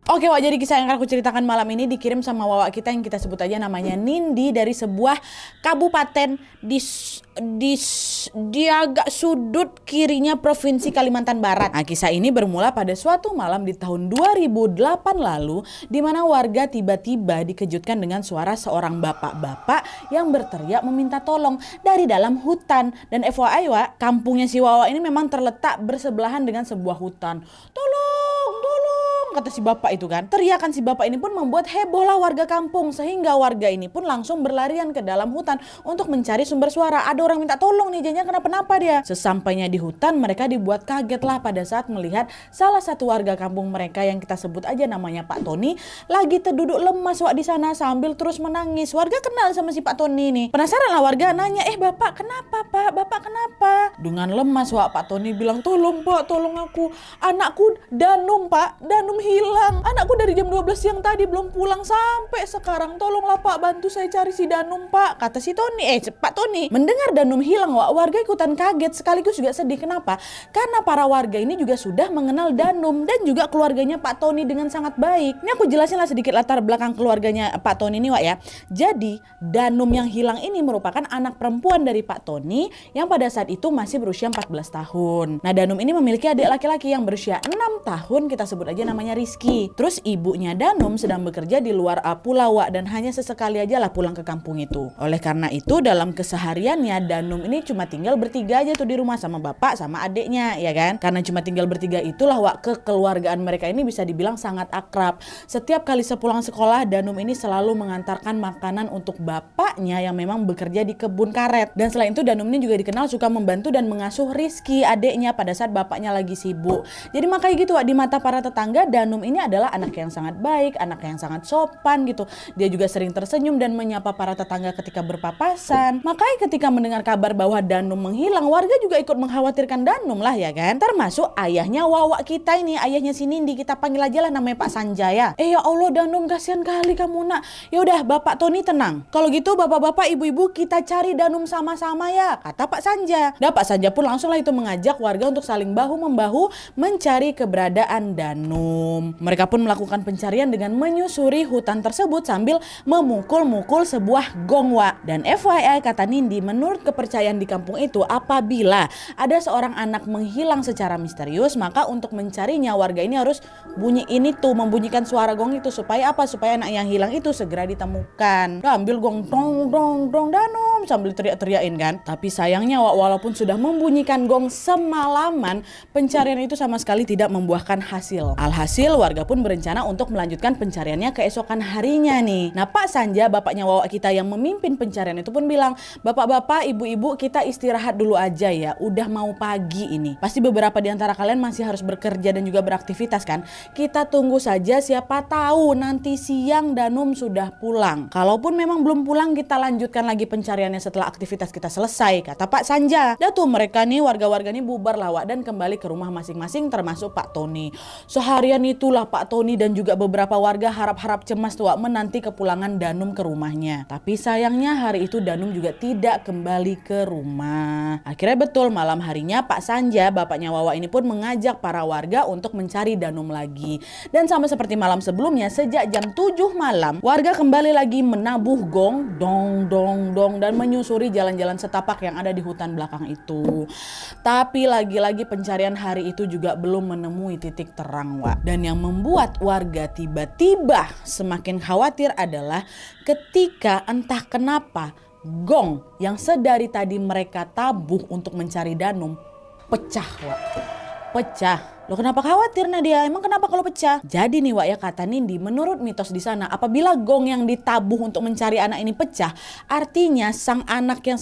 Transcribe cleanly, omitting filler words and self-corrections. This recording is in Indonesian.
Oke Wak, jadi kisah yang akan aku ceritakan malam ini dikirim sama Wawa kita yang kita sebut aja namanya Nindi dari sebuah kabupaten di agak sudut kirinya Provinsi Kalimantan Barat. Nah, kisah ini bermula pada suatu malam di tahun 2008 lalu di mana warga tiba-tiba dikejutkan dengan suara seorang bapak-bapak yang berteriak meminta tolong dari dalam hutan. Dan FYI Wak, kampungnya si Wawa ini memang terletak bersebelahan dengan sebuah hutan. Tolong, tolong, kata si bapak itu kan. Teriakan si bapak ini pun membuat hebohlah warga kampung sehingga warga ini pun langsung berlarian ke dalam hutan untuk mencari sumber suara. Ada orang minta tolong nih, jangan kenapa-napa dia. Sesampainya di hutan mereka dibuat kaget lah pada saat melihat salah satu warga kampung mereka yang kita sebut aja namanya Pak Tony lagi terduduk lemas Wak di sana sambil terus menangis. Warga kenal sama si Pak Tony nih. Penasaran lah warga nanya, bapak kenapa Pak? Bapak kenapa? Dengan lemas Wak, Pak Tony bilang, tolong Pak, tolong aku. Anakku Danum Pak, Danum hilang. Anakku dari jam 12 siang tadi belum pulang sampai sekarang. Tolonglah Pak, bantu saya cari si Danum Pak, kata si Tony. Pak Tony. Mendengar Danum hilang Wak, warga ikutan kaget sekaligus juga sedih. Kenapa? Karena para warga ini juga sudah mengenal Danum dan juga keluarganya Pak Tony dengan sangat baik. Ini aku jelasin lah sedikit latar belakang keluarganya Pak Tony ini Wak ya. Jadi Danum yang hilang ini merupakan anak perempuan dari Pak Tony yang pada saat itu masih berusia 14 tahun. Nah, Danum ini memiliki adik laki-laki yang berusia 6 tahun, kita sebut aja namanya Rizky. Terus ibunya Danum sedang bekerja di luar pulau Wak, dan hanya sesekali aja lah pulang ke kampung itu. Oleh karena itu dalam kesehariannya Danum ini cuma tinggal bertiga aja tuh di rumah sama bapak sama adiknya, ya kan? Karena cuma tinggal bertiga itulah Wak, kekeluargaan mereka ini bisa dibilang sangat akrab. Setiap kali sepulang sekolah Danum ini selalu mengantarkan makanan untuk bapaknya yang memang bekerja di kebun karet. Dan selain itu Danum ini juga dikenal suka membantu dan mengasuh Rizky adiknya pada saat bapaknya lagi sibuk. Jadi makanya gitu Wak, di mata para tetangga Danum ini adalah anak yang sangat baik, anak yang sangat sopan gitu. Dia juga sering tersenyum dan menyapa para tetangga ketika berpapasan. Makanya ketika mendengar kabar bahwa Danum menghilang, warga juga ikut mengkhawatirkan Danum lah ya kan. Termasuk ayahnya Wawa kita ini, ayahnya si Nindi, kita panggil aja lah namanya Pak Sanjaya. Ya Allah Danum, kasihan kali kamu nak. Ya udah Bapak Tony tenang. Kalau gitu bapak-bapak ibu-ibu kita cari Danum sama-sama ya, kata Pak Sanja. Dan Pak Sanja pun langsung lah itu mengajak warga untuk saling bahu-membahu mencari keberadaan Danum. Mereka pun melakukan pencarian dengan menyusuri hutan tersebut sambil memukul-mukul sebuah gong Wak. Dan FYI kata Nindi, menurut kepercayaan di kampung itu apabila ada seorang anak menghilang secara misterius, maka untuk mencarinya warga ini harus membunyikan suara gong itu supaya apa? Supaya anak yang hilang itu segera ditemukan. Ambil gong dong dong dong Danum sambil teriak-teriakin kan. Tapi sayangnya Wak, walaupun sudah membunyikan gong semalaman, pencarian itu sama sekali tidak membuahkan hasil. Alhasil warga pun berencana untuk melanjutkan pencariannya keesokan harinya nih. Nah, Pak Sanja, bapaknya Wawa kita yang memimpin pencarian itu pun bilang, bapak-bapak, ibu-ibu, kita istirahat dulu aja ya. Udah mau pagi ini. Pasti beberapa di antara kalian masih harus bekerja dan juga beraktivitas kan. Kita tunggu saja, siapa tahu nanti siang Danum sudah pulang. Kalaupun memang belum pulang, kita lanjutkan lagi pencariannya setelah aktivitas kita selesai, kata Pak Sanja. Dan tuh mereka nih, warga-warga nih bubar lah Wak, dan kembali ke rumah masing-masing termasuk Pak Tony. Seharian itulah Pak Tony dan juga beberapa warga harap-harap cemas tuh Wak, menanti kepulangan Danum ke rumahnya. Tapi sayangnya hari itu Danum juga tidak kembali ke rumah. Akhirnya betul malam harinya Pak Sanja, bapaknya Wawa ini pun mengajak para warga untuk mencari Danum lagi. Dan sama seperti malam sebelumnya, sejak jam 7 malam warga kembali lagi menabuh gong dong dong dong dan menyusuri jalan-jalan setapak yang ada di hutan belakang itu. Tapi lagi-lagi pencarian hari itu juga belum menemui titik terang Wak. Dan yang membuat warga tiba-tiba semakin khawatir adalah ketika entah kenapa gong yang sedari tadi mereka tabuh untuk mencari Danum pecah Wak. Pecah. Loh, kenapa khawatir Nadia? Emang kenapa kalau pecah? Jadi nih Wak ya, kata Nindi, menurut mitos di sana apabila gong yang ditabuh untuk mencari anak ini pecah, artinya sang anak yang